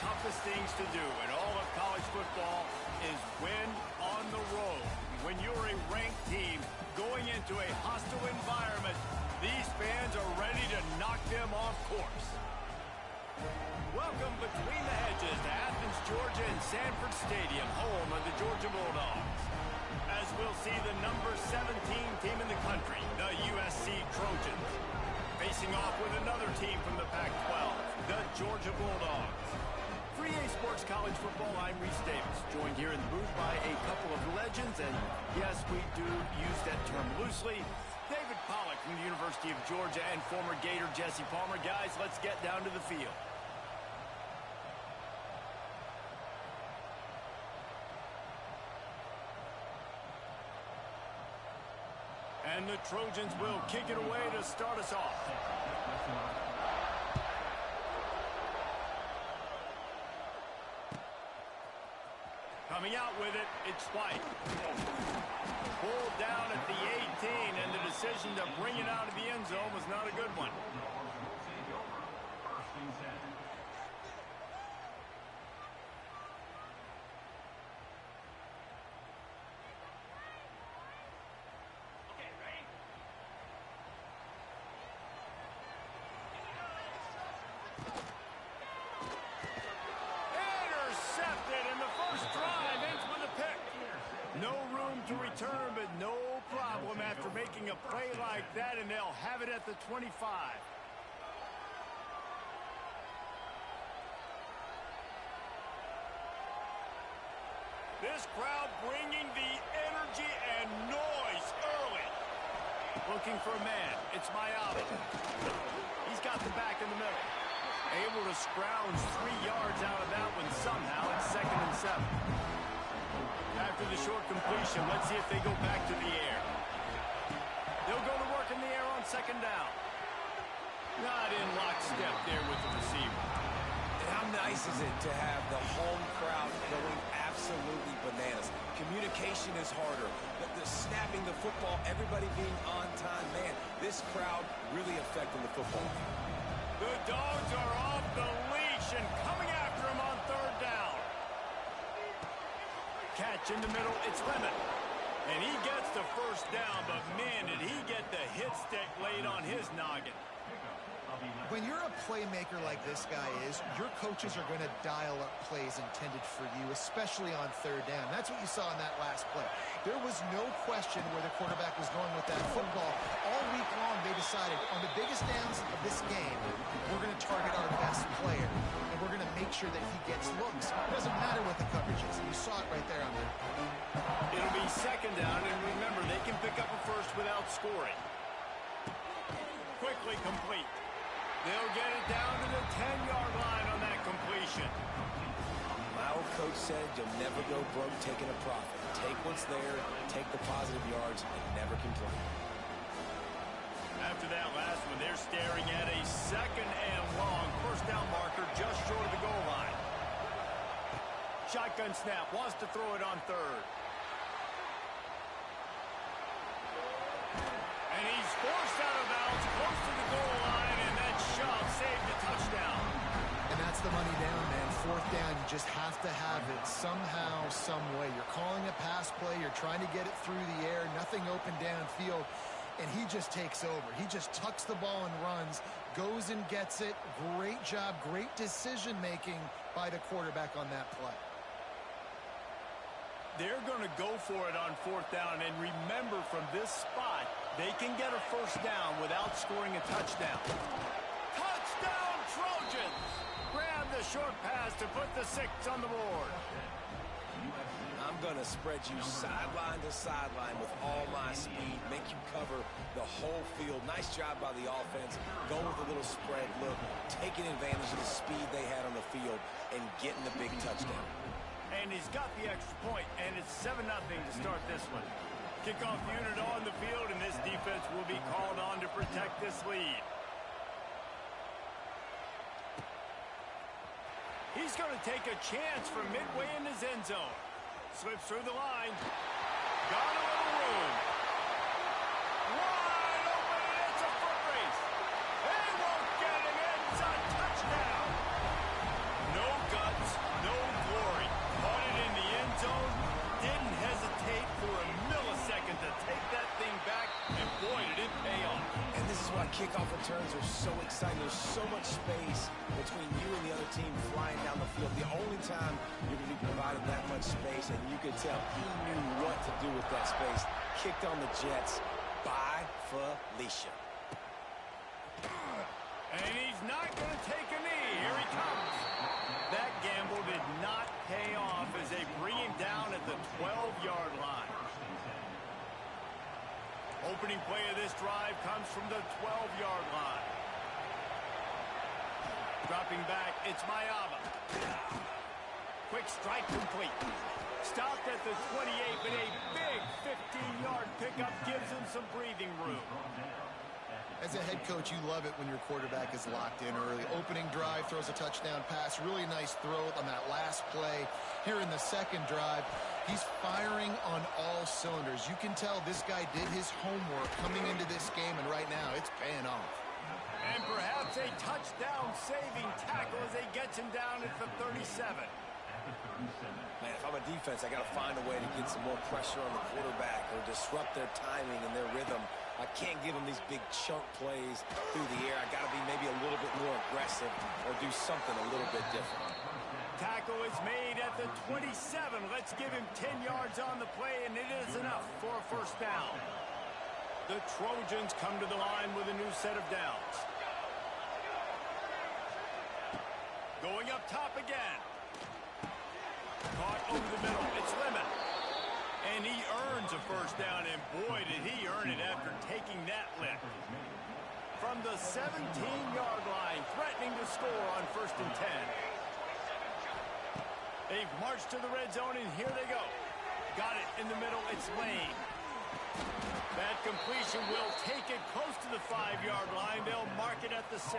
toughest things to do in all of college football is win on the road. When you're a ranked team going into a hostile environment, these fans are ready to knock them off course. Welcome between the hedges to Athens, Georgia and Sanford Stadium, home of the Georgia Bulldogs. As we'll see the number 17 team in the country, the USC Trojans, facing off with another team from the Pac-12, the Georgia Bulldogs. For EA Sports College Football, I'm Reese Davis, joined here in the booth by a couple of legends, and yes, we do use that term loosely. David Pollack from the University of Georgia and former Gator Jesse Palmer. Guys, let's get down to the field. And the Trojans will kick it away to start us off. Coming out with it, it's White. Pulled down at the 18, and the decision to bring it out of the end zone was not a good one. To return, but no problem after making a play like that, and they'll have it at the 25. This crowd bringing the energy and noise early. Looking for a man. It's Mayabi. He's got the back in the middle. Able to scrounge 3 yards out of that one somehow. It's 2nd and 7. After the short completion, let's see if they go back to the air. They'll go to work in the air on 2nd down. Not in lockstep there with the receiver. And how nice is it to have the home crowd going absolutely bananas? Communication is harder. The snapping the football, everybody being on time. Man, this crowd really affecting the football. The Dogs are off the leash and coming after him on 3rd down. Catch in the middle, it's Lemon. And he gets the 1st down, but man, did he get the hit stick laid on his noggin. When you're a playmaker like this guy is, your coaches are going to dial up plays intended for you, especially on 3rd down. That's what you saw in that last play. There was no question where the quarterback was going with that football. All week long, they decided on the biggest downs of this game, we're going to target our best player, and we're going to make sure that he gets looks. It doesn't matter what the coverage is. You saw it right there on there. It'll be 2nd down, and remember, they can pick up a first without scoring. Quickly complete. They'll get it down to the 10-yard line on that completion. My old coach said you'll never go broke taking a profit. Take what's there, take the positive yards, and never complain. After that last one, they're staring at a 2nd and long. 1st down marker just short of the goal line. Shotgun snap, wants to throw it on 3rd. And he's forced out of bounds close to the goal line, and that shove saved a touchdown. And that's the money down, man. 4th down, you just have to have it somehow, some way. You're calling a pass play. You're trying to get it through the air. Nothing open downfield. And he just takes over. He just tucks the ball and runs, goes and gets it. Great job, great decision-making by the quarterback on that play. They're going to go for it on 4th down. And remember, from this spot, they can get a 1st down without scoring a touchdown. Touchdown, Trojans! Grab the short pass to put the 6 on the board. I'm going to spread you sideline to sideline with all my speed, make you cover the whole field. Nice job by the offense, going with a little spread look, taking advantage of the speed they had on the field, and getting the big touchdown. And he's got the extra point, and it's 7-0 to start this one. Kickoff unit on the field, and this defense will be called on to protect this lead. He's going to take a chance from midway in his end zone. Slips through the line. Got a little room. Wide open, and it's a foot race. They won't get him. It's a touchdown. No gut kickoff returns are so exciting. There's so much space between you and the other team flying down the field. The only time you're going to be provided that much space, and you could tell he knew what to do with that space. Kicked on the Jets by Felicia. And he's not going to take a knee. Here he comes. That gamble did not pay off as they bring him down at the 12-yard line. Opening play of this drive comes from the 12-yard line. Dropping back, it's Mayava. Quick strike complete. Stopped at the 28, but a big 15-yard pickup gives him some breathing room. As a head coach, you love it when your quarterback is locked in early. Opening drive, throws a touchdown pass. Really nice throw on that last play. Here in the second drive, he's firing on all cylinders. You can tell this guy did his homework coming into this game, and right now it's paying off. And perhaps a touchdown-saving tackle as they gets him down at the 37. Man, if I'm a defense, I got to find a way to get some more pressure on the quarterback or disrupt their timing and their rhythm. I can't give them these big chunk plays through the air. I got to be maybe a little bit more aggressive or do something a little bit different. Tackle is made at the 27. Let's give him 10 yards on the play, and it is enough for a first down. The Trojans come to the line with a new set of downs. Going up top again. Caught over the middle. It's Lemon. And he earns a first down, and boy, did he earn it after taking that lift. From the 17-yard line, threatening to score on 1st and 10. They've marched to the red zone, and here they go. Got it in the middle. It's Lane. That completion will take it close to the 5-yard line. They'll mark it at the 6.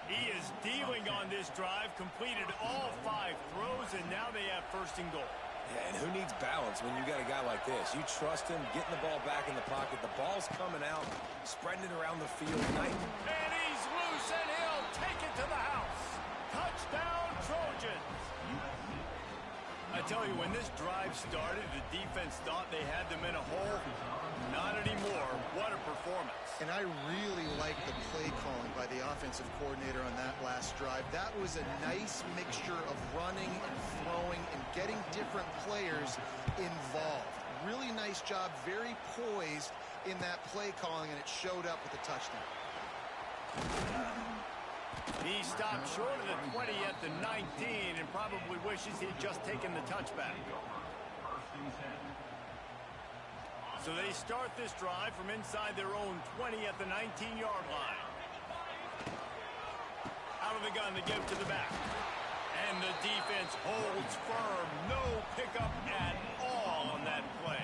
He is dealing on this drive, completed all 5 throws, and now they have 1st and goal. Yeah, and who needs balance when you got a guy like this? You trust him, getting the ball back in the pocket. The ball's coming out, spreading it around the field. And he's loose, and he'll take it to the house. Touchdown, Trojans. I tell you, when this drive started, the defense thought they had them in a hole. Not anymore. What a performance. And I really like the play calling by the offensive coordinator on that last drive. That was a nice mixture of running and throwing and getting different players involved. Really nice job, very poised in that play calling, and it showed up with a touchdown. He stopped short of the 20 at the 19 and probably wishes he'd just taken the touchback. So they start this drive from inside their own 20 at the 19-yard line. Out of the gun, they give to the back. And the defense holds firm. No pickup at all on that play.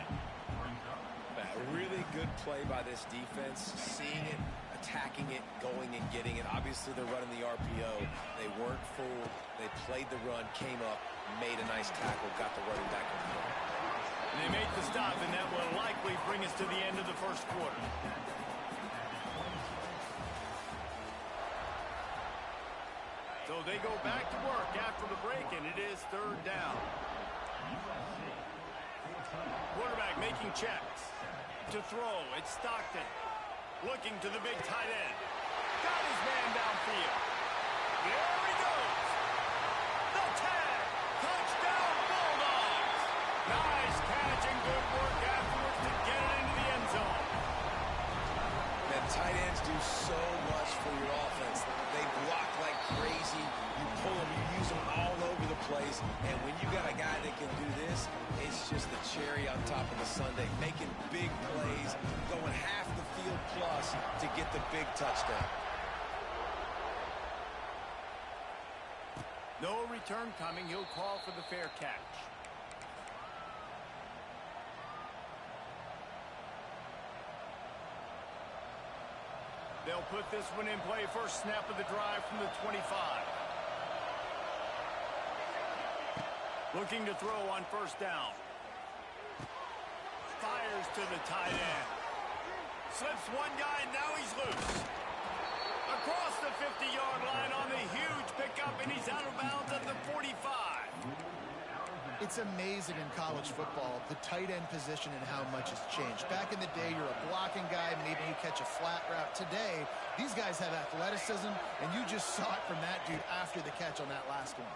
A really good play by this defense. Seeing it, attacking it, going and getting it. Obviously, they're running the RPO. They weren't fooled. They played the run, came up, made a nice tackle, got the running back in the field. And they make the stop, and that will likely bring us to the end of the first quarter. So they go back to work after the break, and it is 3rd down. Quarterback making checks. To throw, it's Stockton. Looking to the big tight end. Got his man downfield. There he goes. The tag. Touchdown, Bulldogs. Nice catch and good work afterwards to get it into the end zone. Man, tight ends do so much for your offense. They block like crazy. You pull them, you use them all over the place. And when you got a guy that can do this, it's just the cherry on top of the sundae. Making big plays, going half the field plus to get the big touchdown. No return coming. He'll call for the fair catch. They'll put this one in play. First snap of the drive from the 25. Looking to throw on 1st down. Fires to the tight end. Slips one guy, now he's loose. Across the 50-yard line on the huge pickup, and he's out of bounds at the 45. It's amazing in college football, the tight end position and how much has changed. Back in the day, you're a blocking guy, maybe you catch a flat route. Today, these guys have athleticism, and you just saw it from that dude after the catch on that last one.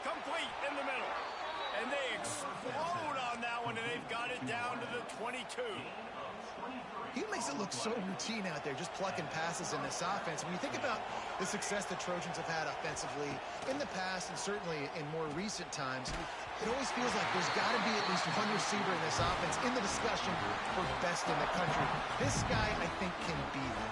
Complete in the middle. And they explode on that one, and they've got it down to the 22. He makes it look so routine out there, just plucking passes in this offense. When you think about the success the Trojans have had offensively in the past and certainly in more recent times, it always feels like there's got to be at least one receiver in this offense in the discussion for best in the country. This guy, I think, can be that.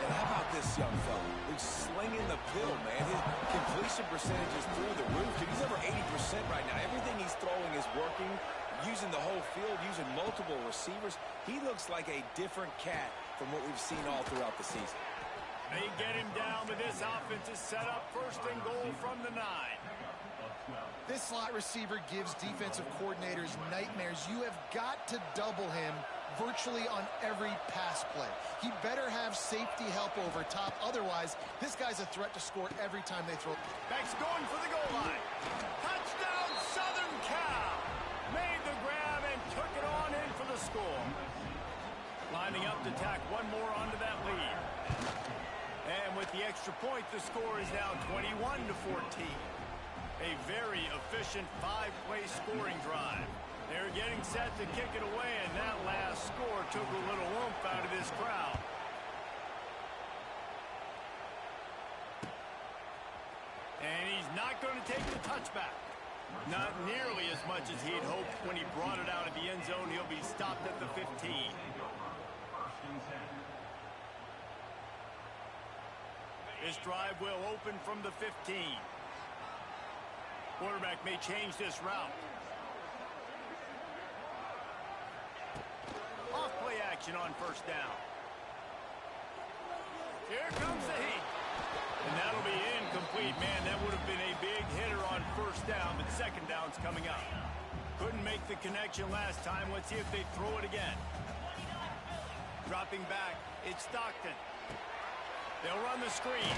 And how about this young fella who's slinging the pill, man? His completion percentage is through the roof. Dude, he's over 80% right now. Everything he's throwing is working. Using the whole field, using multiple receivers. He looks like a different cat from what we've seen all throughout the season. They get him down, but this offense is set up first and goal from the 9. This slot receiver gives defensive coordinators nightmares. You have got to double him virtually on every pass play. He better have safety help over top. Otherwise, this guy's a threat to score every time they throw. Beck's going for the goal line. Touchdown, Southern Cal! Made the grab and took it on in for the score. Lining up to tack one more onto that lead. And with the extra point, the score is now 21-14. A very efficient 5-play scoring drive. They're getting set to kick it away, and that last score took a little oomph out of this crowd. And he's not going to take the touchback. Not nearly as much as he'd hoped when he brought it out of the end zone. He'll be stopped at the 15. This drive will open from the 15. Quarterback may change this route. Off play action on first down. Here comes the heat. And that'll be incomplete. Man, that would have been a big hitter on first down, but second down's coming up. Couldn't make the connection last time. Let's see if they throw it again. Dropping back, it's Stockton. They'll run the screen.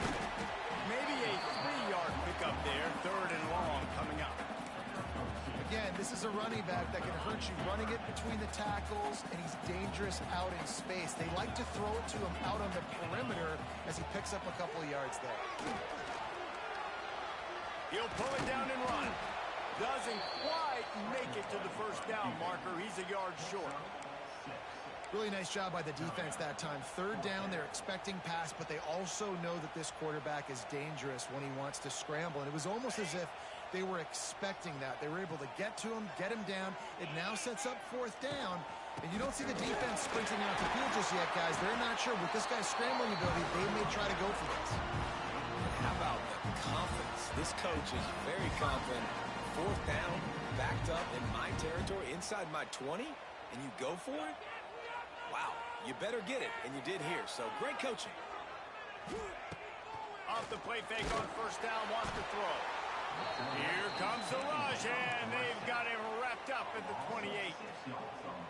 Maybe a 3-yard pickup there. Third and long coming up. Again, this is a running back that can hurt you running it between the tackles, and he's dangerous out in space. They like to throw it to him out on the perimeter as he picks up a couple of yards there. He'll pull it down and run. Doesn't quite make it to the first down marker. He's a yard short. Really nice job by the defense that time. Third down, they're expecting pass, but they also know that this quarterback is dangerous when he wants to scramble. And it was almost as if they were expecting that. They were able to get to him, get him down. It now sets up fourth down. And you don't see the defense sprinting out the field just yet, guys. They're not sure. With this guy's scrambling ability, they may try to go for this. How about the confidence? This coach is very confident. Fourth down, backed up in my territory, inside my 20, and you go for it? Wow, you better get it, and you did here. So great coaching. Off the play fake on first down, wants to throw. Here comes the rush, and they've got him wrapped up at the 28.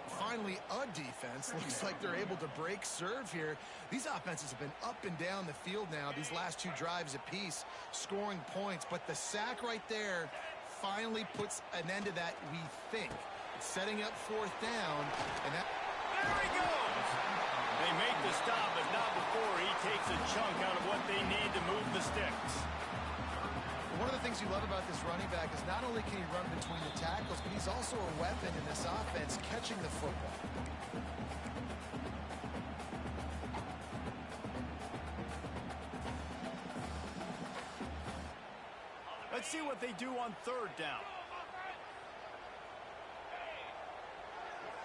Finally, a defense. Looks like they're able to break serve here. These offenses have been up and down the field now, these last 2 drives apiece, scoring points. But the sack right there finally puts an end to that, we think. Setting up fourth down, and that... There he goes! They make the stop, but not before he takes a chunk out of what they need to move the sticks. One of the things you love about this running back is not only can he run between the tackles, but he's also a weapon in this offense, catching the football. Let's see what they do on third down.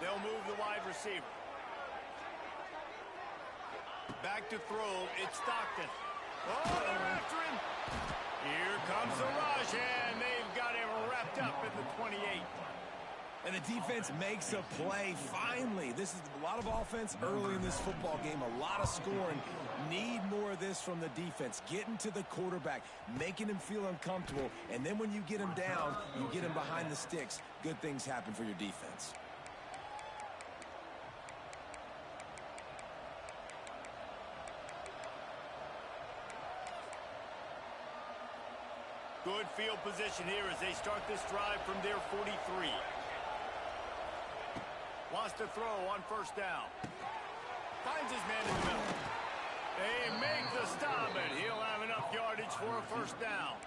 They'll move the wide receiver. Back to throw, it's Stockton. Oh, they're after him. Here comes the rush, and they've got him wrapped up at the 28. And the defense makes a play. Finally, this is a lot of offense early in this football game, a lot of scoring. Need more of this from the defense. Getting to the quarterback, making him feel uncomfortable, and then when you get him down, you get him behind the sticks. Good things happen for your defense. Good Good field position here as they start this drive from their 43. Wants to throw on first down. Finds his man in the middle. They make the stop, and he'll have enough yardage for a first down.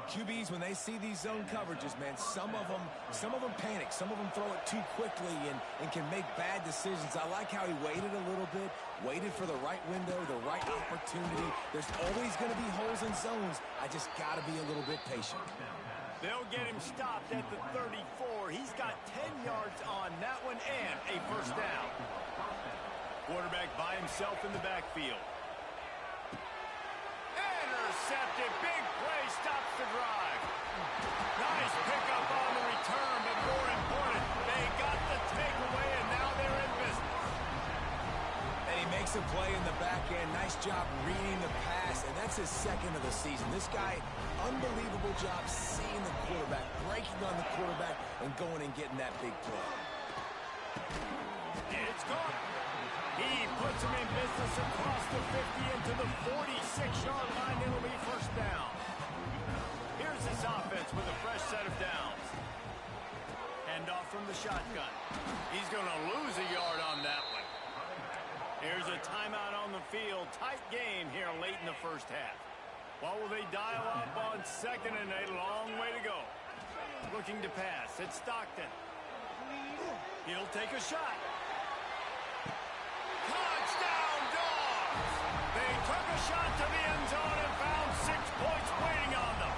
QBs, when they see these zone coverages, man, some of them panic. Some of them throw it too quickly and can make bad decisions. I like how he waited a little bit, waited for the right window, the right opportunity. There's always going to be holes in zones. I just got to be a little bit patient. They'll get him stopped at the 34. He's got 10 yards on that one and a first down. Quarterback by himself in the backfield. Intercepted. Big play stops the drive. Nice pickup on the return, but more important, they got the takeaway, and now they're in business. And he makes a play in the back end. Nice job reading the pass, and that's his second of the season. This guy, unbelievable job seeing the quarterback, breaking on the quarterback, and going and getting that big play. It's gone. He puts him in business across the 50 into the 46-yard line. It'll be first down. Here's this offense with a fresh set of downs. Hand off from the shotgun. He's going to lose a yard on that one. Here's a timeout on the field. Tight game here late in the first half. What will they dial up on second and a long way to go? Looking to pass. It's Stockton. He'll take a shot. Touchdown, Dogs! They took a shot to the end zone and found 6 points waiting on them.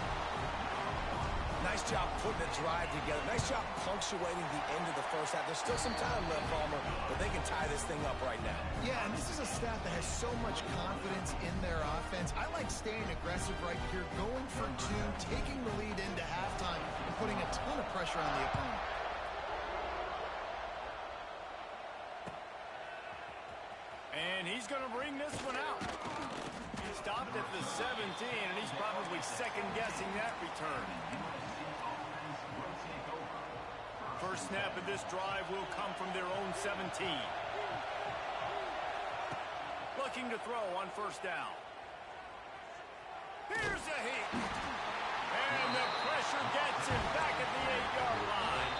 Nice job putting the drive together. Nice job punctuating the end of the first half. There's still some time left, Palmer, but they can tie this thing up right now. Yeah, and this is a staff that has so much confidence in their offense. I like staying aggressive right here, going for two, taking the lead into halftime, and putting a ton of pressure on the opponent. And he's going to bring this one out. He stopped at the 17, and he's probably second-guessing that return. First snap of this drive will come from their own 17. Looking to throw on first down. Here's a heat. And the pressure gets him back at the 8-yard line.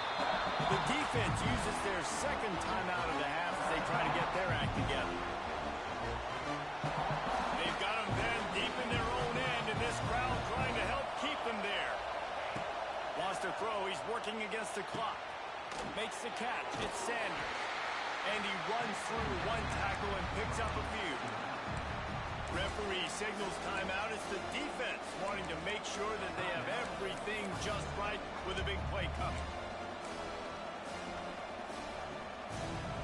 The defense uses their second timeout of the half as they try to get their act together. They've got them then deep in their own end, and this crowd trying to help keep them there. Wants to throw. He's working against the clock. Makes the catch. It's Sanders. And he runs through one tackle and picks up a few. Referee signals timeout. It's the defense wanting to make sure that they have everything just right with a big play coming.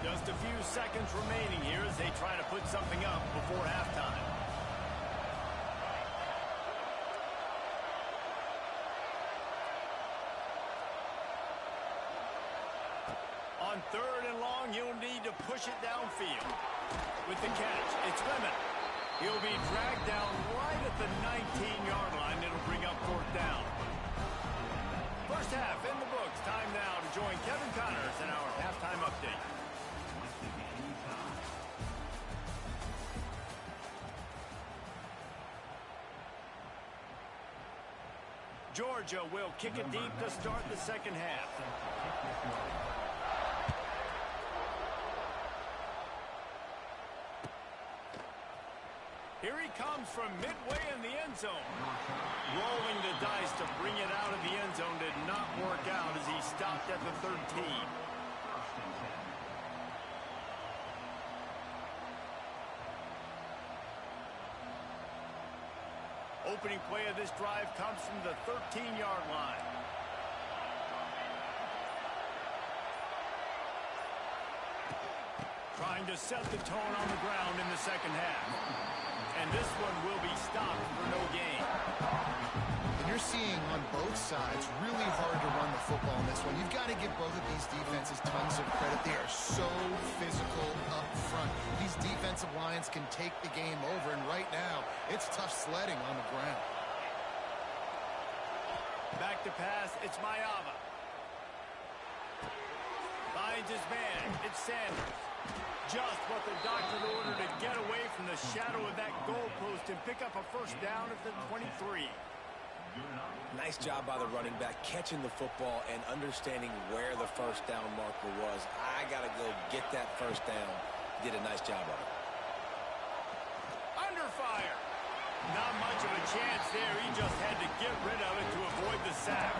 Just a few seconds remaining here as they try to put something up before halftime. On third and long, you'll need to push it downfield. With the catch, it's Lemon. He'll be dragged down right at the 19-yard line. It'll bring up fourth down. First half in the books. Time now to join Kevin Connors in our halftime update. Georgia will kick it deep to start the second half. Here he comes from midway in the end zone. Rolling the dice to bring it out of the end zone did not work out as he stopped at the 13. Opening play of this drive comes from the 13-yard line. Trying to set the tone on the ground in the second half. And this one will be stopped for no gain. And you're seeing on both sides really hard to run the football in this one. You've got to give both of these defenses tons of credit. They are so physical up front. These defensive lines can take the game over, and right now, it's tough sledding on the ground. Back to pass, it's Mayava. Finds his man, it's Sanders. Just what the doctor ordered to get away from the shadow of that goalpost and pick up a first down at the 23. Nice job by the running back, catching the football and understanding where the first down marker was. I got to go get that first down. Did a nice job of it. Under fire. Not much of a chance there. He just had to get rid of it to avoid the sack.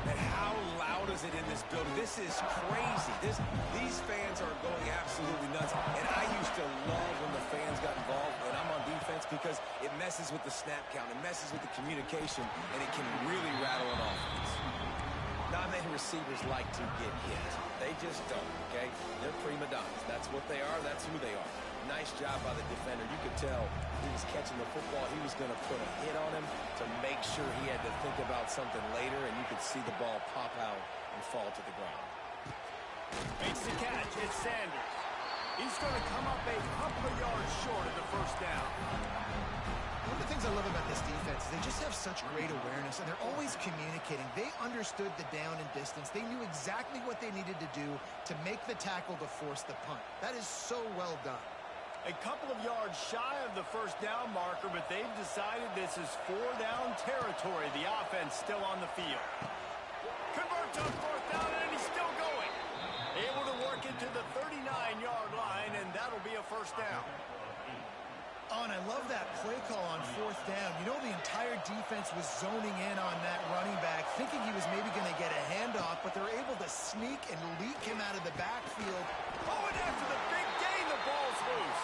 And how loud is it in this building? This is crazy. These fans are going absolutely nuts. And I used to love when the fans got involved when I'm on defense because it messes with the snap count. It messes with the communication, and it can really rattle an offense. Not many receivers like to get hit. They just don't, okay? They're prima donnas. That's what they are. That's who they are. Nice job by the defender. You could tell he was catching the football. He was going to put a hit on him to make sure he had to think about something later, and you could see the ball pop out and fall to the ground. Makes the catch. It's Sanders. He's going to come up a couple of yards short of the first down. One of the things I love about this defense is they just have such great awareness, and they're always communicating. They understood the down and distance. They knew exactly what they needed to do to make the tackle to force the punt. That is so well done. A couple of yards shy of the first down marker, but they've decided this is 4-down territory. The offense still on the field. Converts on fourth down, and he's still going. Able to work it to the 39-yard line, and that'll be a first down. Oh, and I love that play call on fourth down. You know, the entire defense was zoning in on that running back, thinking he was maybe going to get a handoff, but they're able to sneak and leak him out of the backfield. Oh, and after the big gain, the ball's loose.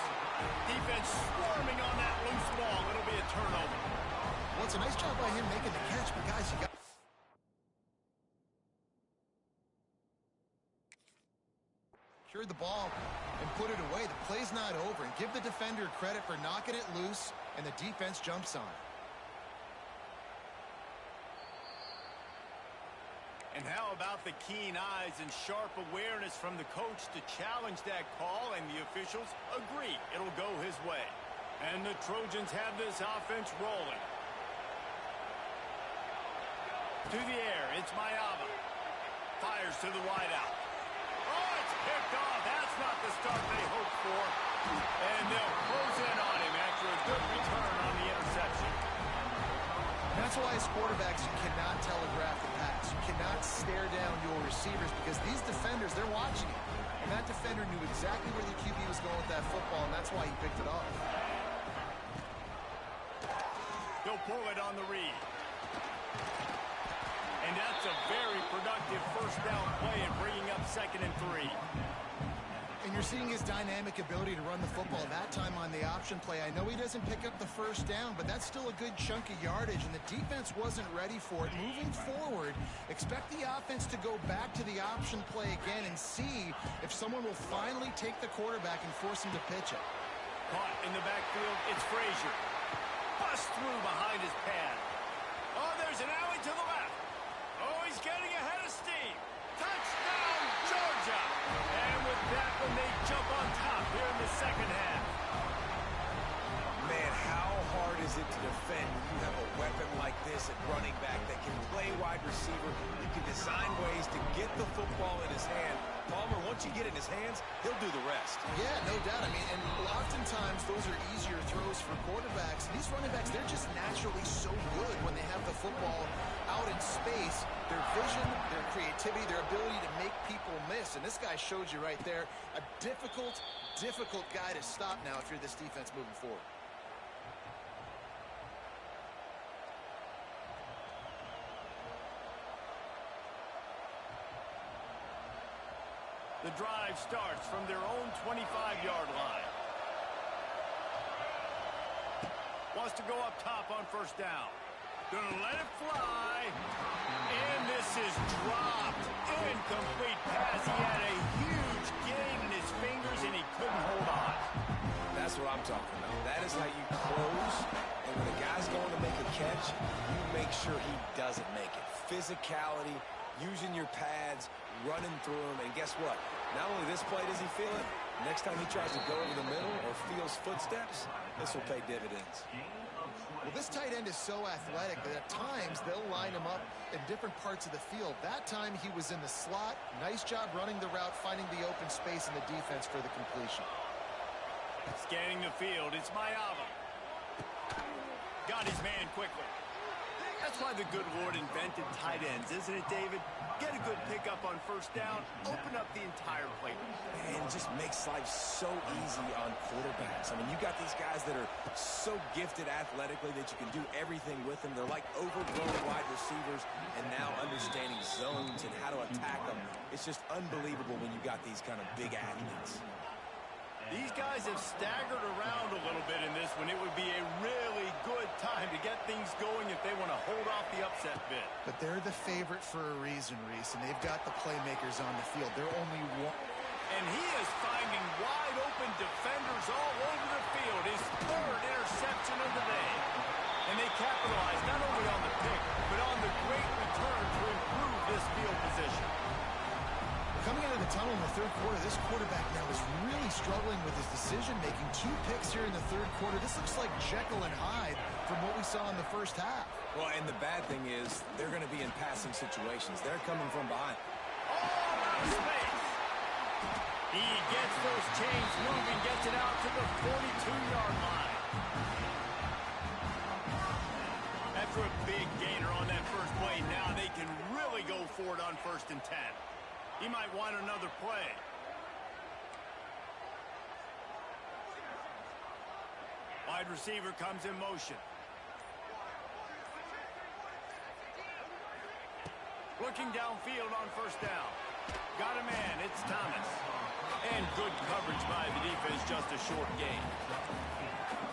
Defense swarming on that loose ball. It'll be a turnover. Well, it's a nice job by him making the catch, but guys, you got... Cured the ball and put it away. The play's not over, and give the defender credit for knocking it loose, and the defense jumps on it. And how about the keen eyes and sharp awareness from the coach to challenge that call, and the officials agree it'll go his way. And the Trojans have this offense rolling. To the air, it's Mayava. Fires to the wideout. Oh, it's picked off. That's not the start they hoped for. And they'll close in on him after a good return on the interception. That's why as quarterbacks, you cannot telegraph the pass. You cannot stare down your receivers because these defenders, they're watching you. And that defender knew exactly where the QB was going with that football, and that's why he picked it off. He'll pull it on the read. And that's a very productive first down play in bringing up 2nd and 3. And you're seeing his dynamic ability to run the football that time on the option play. I know he doesn't pick up the first down, but that's still a good chunk of yardage, and the defense wasn't ready for it. Moving forward, expect the offense to go back to the option play again and see if someone will finally take the quarterback and force him to pitch it. Caught in the backfield, it's Frazier. Bust through behind his pad. Oh, there's an alley to the left. Oh, he's getting ahead of steam. Touchdown, Georgia! And with that one, they jump on top here in the second half. Man, how hard is it to defend when you have a weapon like this at running back that can play wide receiver? You can design ways to get the football in his hand. Palmer, once you get it in his hands, he'll do the rest. Yeah, no doubt. I mean, and oftentimes those are easier throws for quarterbacks. These running backs, they're just naturally so good when they have the football out in space. Their vision, their creativity, their ability to make people miss. And this guy showed you right there, a difficult guy to stop now if you're this defense moving forward. The drive starts from their own 25-yard line. Wants to go up top on first down. Gonna let it fly. And this is dropped. Incomplete pass. He had a huge gain in his fingers, and he couldn't hold on. That's what I'm talking about. That is how you close. And when a guy's going to make a catch, you make sure he doesn't make it. Physicality, using your pads, running through him. And guess what? Not only this play does he feel it, next time he tries to go over the middle or feels footsteps, this will pay dividends. Well, this tight end is so athletic that at times they'll line him up in different parts of the field. That time he was in the slot. Nice job running the route, finding the open space in the defense for the completion. Scanning the field, it's Mayava. Got his man quickly. That's why the good Lord invented tight ends, isn't it, David? Get a good pickup on first down, open up the entire playbook. And it just makes life so easy on quarterbacks. I mean, you got these guys that are so gifted athletically that you can do everything with them. They're like overgrown wide receivers, and now understanding zones and how to attack them. It's just unbelievable when you got these kind of big athletes. These guys have staggered around a little bit in this one. It would be a really good time to get things going if they want to hold off the upset bid. But they're the favorite for a reason, Reese, and they've got the playmakers on the field. They're only one. And he is finding wide open defenders all over the field. His third interception of the day. And they capitalize not only on the pick, but on the great return to improve this field position. Coming out of the tunnel in the third quarter, this quarterback now is really struggling with his decision-making. 2 picks here in the third quarter. This looks like Jekyll and Hyde from what we saw in the first half. Well, and the bad thing is they're going to be in passing situations. They're coming from behind. All out of space. He gets those chains moving, gets it out to the 42-yard line. After a big gainer on that first play, now they can really go for it on 1st and 10. He might want another play. Wide receiver comes in motion. Looking downfield on 1st down. Got a man, it's Thomas. And good coverage by the defense, just a short gain.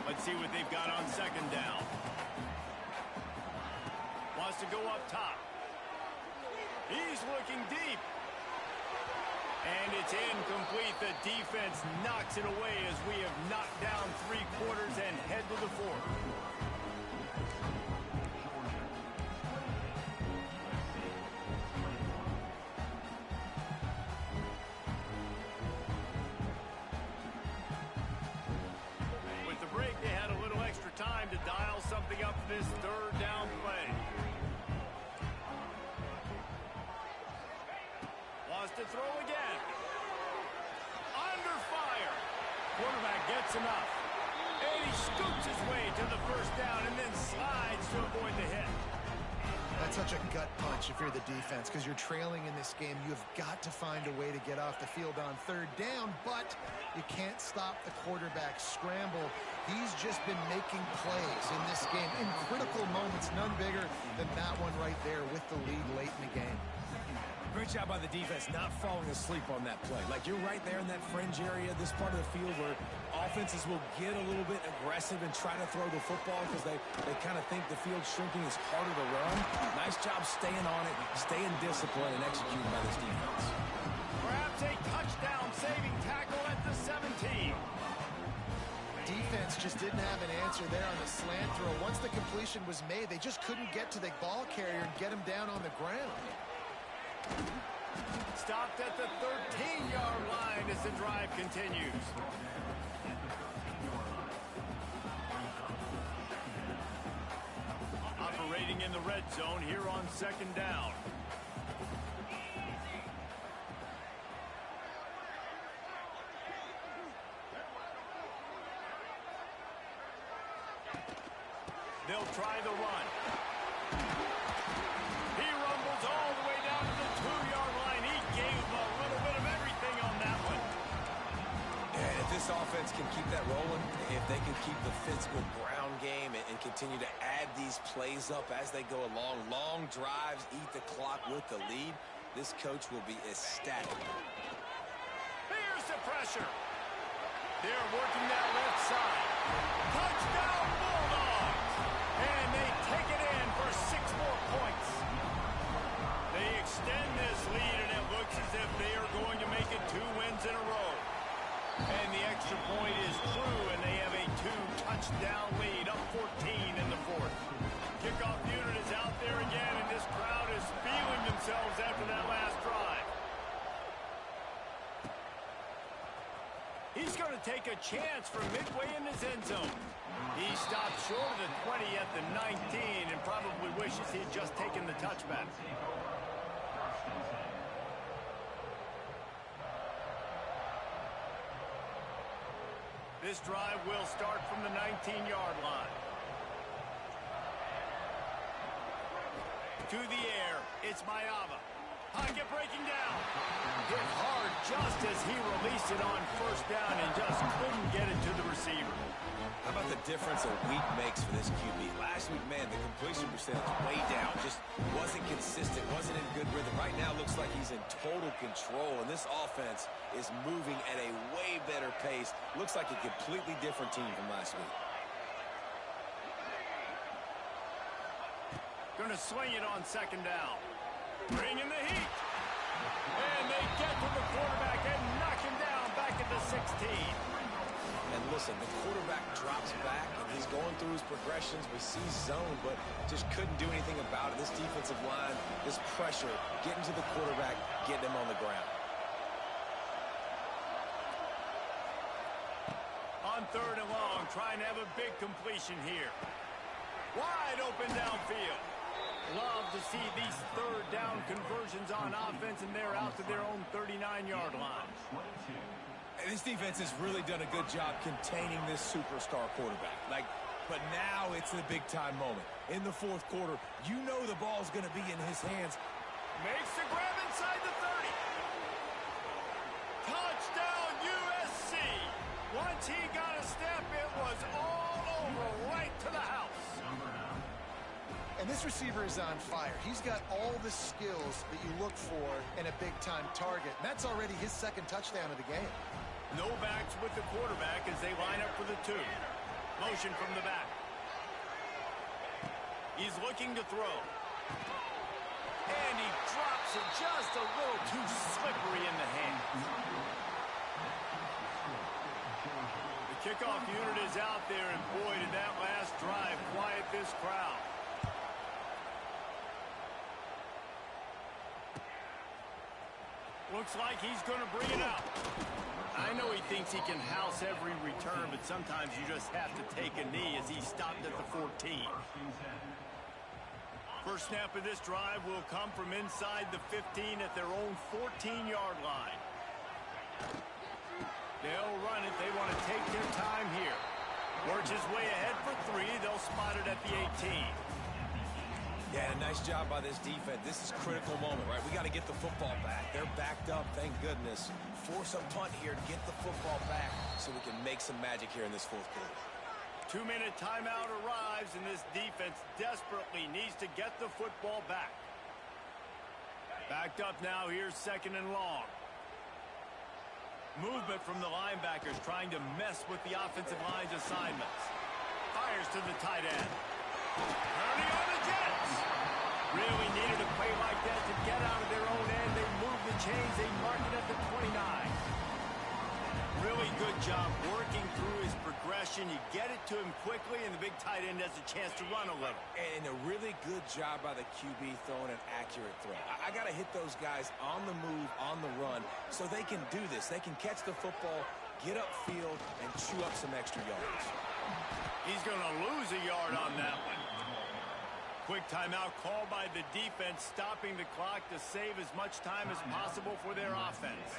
Let's see what they've got on 2nd down. Wants to go up top. He's looking deep. And it's incomplete. The defense knocks it away as we have knocked down 3 quarters and head to the 4th. With the break, they had a little extra time to dial something up for this 3rd down play. Wants to throw again. Under fire. Quarterback gets enough. And he scoots his way to the 1st down and then slides to avoid the hit. That's such a gut punch if you're the defense, because you're trailing in this game. You've got to find a way to get off the field on 3rd down, but you can't stop the quarterback scramble. He's just been making plays in this game in critical moments, none bigger than that one right there with the lead late in the game. Great job by the defense not falling asleep on that play. Like, you're right there in that fringe area, this part of the field where offenses will get a little bit aggressive and try to throw the football because they kind of think the field's shrinking is harder to run. Nice job staying on it, staying disciplined, and executing by this defense. Perhaps a touchdown-saving tackle at the 17. Defense just didn't have an answer there on the slant throw. Once the completion was made, they just couldn't get to the ball carrier and get him down on the ground. Stopped at the 13-yard line as the drive continues. Operating in the red zone here on 2nd down. They'll try the run. He rumbles all the way down to the 2-yard line. He gave him a little bit of everything on that one. And if this offense can keep that rolling, if they can keep the physical ground game and continue to add these plays up as they go along, long drives, eat the clock with the lead, this coach will be ecstatic. Here's the pressure. They're working that left side. Touchdown Bulldogs! And they take it in for 6 more points. They extend this lead, and it looks as if they are going to make it 2 wins in a row. And the extra point is true, and they have a 2-touchdown lead, up 14 in the 4th. Kickoff unit is out there again, and this crowd is feeling themselves after that last drive. He's going to take a chance from midway in his end zone. He stopped short of the 20 at the 19 and probably wishes he had just taken the touchback. This drive will start from the 19-yard line. To the air, it's Mayava. Pocket breaking down. Hit hard just as he released it on first down and just couldn't get it to the receiver. How about the difference a week makes for this QB? Last week, man, the completion percentage way down. Just wasn't consistent, wasn't in good rhythm. Right now, looks like he's in total control, and this offense is moving at a way better pace. Looks like a completely different team from last week. Gonna swing it on second down. Bringing the heat. And they get to the quarterback and knock him down back at the 16. And listen, the quarterback drops back, and he's going through his progressions. We see zone, but just couldn't do anything about it. This defensive line, this pressure, getting to the quarterback, getting him on the ground. On third and long, trying to have a big completion here. Wide open downfield. Love to see these third down conversions on offense, and they're out to their own 39-yard line. And this defense has really done a good job containing this superstar quarterback. But now it's the big-time moment. In the fourth quarter, you know the ball's going to be in his hands. Makes the grab inside the 30. Touchdown, USC. Once he got a step, it was all over, right to the house. And this receiver is on fire. He's got all the skills that you look for in a big-time target. And that's already his second touchdown of the game. No backs with the quarterback as they line up for the two. Motion from the back. He's looking to throw. And he drops it just a little too slippery in the hands. The kickoff unit is out there, and boy, did that last drive quiet this crowd. Looks like he's going to bring it out. I know he thinks he can house every return, but sometimes you just have to take a knee as he stopped at the 14. First snap of this drive will come from inside the 15 at their own 14-yard line. They'll run it. They want to take their time here. Works his way ahead for 3. They'll spot it at the 18. Yeah, a nice job by this defense. This is a critical moment, right? We got to get the football back. They're backed up, thank goodness. Force a punt here to get the football back so we can make some magic here in this fourth quarter. 2-minute timeout arrives, and this defense desperately needs to get the football back. Backed up now. Here's second and long. Movement from the linebackers trying to mess with the offensive line's assignments. Fires to the tight end. Early on the Jets. Really needed a play like that to get out of their own end. They move the chains. They mark it at the 29. Really good job working through his progression. You get it to him quickly, and the big tight end has a chance to run a little. And a really good job by the QB throwing an accurate throw. I got to hit those guys on the move, on the run, so they can do this. They can catch the football, get upfield, and chew up some extra yards. He's going to lose a yard on that one. Quick timeout called by the defense, stopping the clock to save as much time as possible for their offense.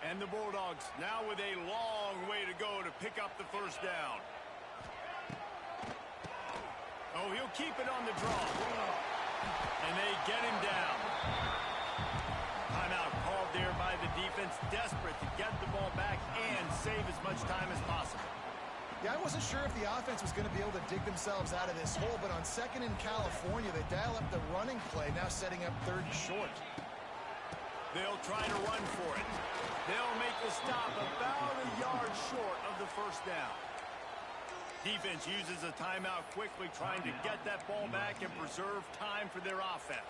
And the Bulldogs now with a long way to go to pick up the first down. Oh, he'll keep it on the draw. And they get him down. Timeout called there by the defense, desperate to get the ball back and save as much time as possible. Yeah, I wasn't sure if the offense was going to be able to dig themselves out of this hole, but on second in California, they dial up the running play, now setting up third and short. They'll try to run for it. They'll make the stop about a yard short of the first down. Defense uses a timeout quickly, trying to get that ball back and preserve time for their offense.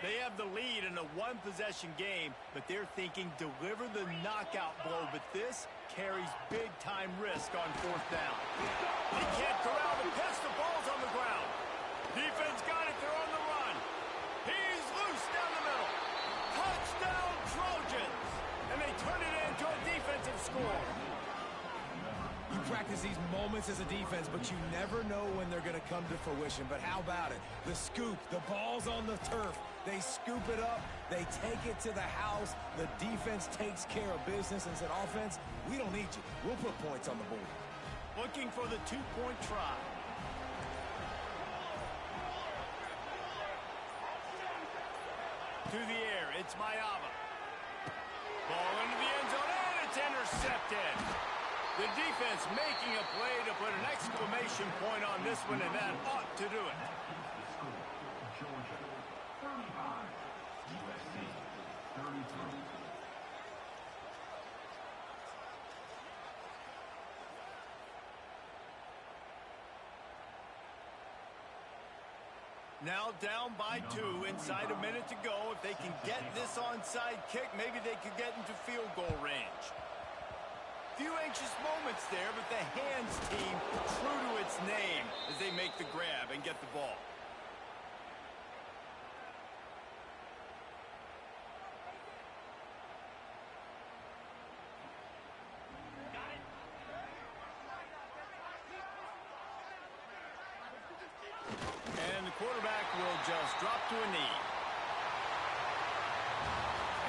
They have the lead in a one-possession game, but they're thinking deliver the knockout blow, but this carries big-time risk on fourth down. They can't corral the pitch. The ball's on the ground. Defense got it. They're on the run. He's loose down the middle. Touchdown, Trojans! And they turn it into a defensive score. You practice these moments as a defense, but you never know when they're going to come to fruition. But how about it? The scoop, the ball's on the turf. They scoop it up. They take it to the house. The defense takes care of business and said, offense, we don't need you. We'll put points on the board. Looking for the two-point try. To the air, it's Mayava. Ball into the end zone, and it's intercepted. The defense making a play to put an exclamation point on this one, and that ought to do it. Georgia, 35. USC, 33. Now down by 2, inside a minute to go. If they can get this onside kick, maybe they could get into field goal range. Few anxious moments there, but the hands team true to its name as they make the grab and get the ball. And the quarterback will just drop to a knee.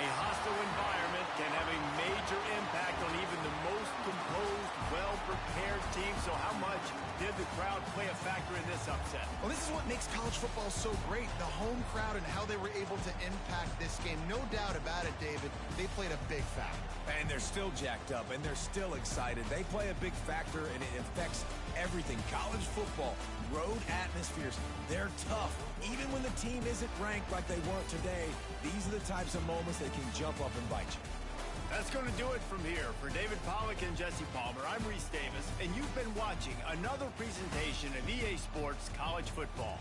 A hostile environment can have a major impact on even the most composed, well-prepared team. So how much did the crowd play a factor in this upset? Well, this is what makes college football so great, the home crowd and how they were able to impact this game. No doubt about it, David. They played a big factor. And they're still jacked up, and they're still excited. They play a big factor, and it affects everything. College football, road atmospheres, they're tough. Even when the team isn't ranked like they weren't today, these are the types of moments that can jump up and bite you. That's going to do it from here. For David Pollack and Jesse Palmer, I'm Reese Davis, and you've been watching another presentation of EA Sports College Football.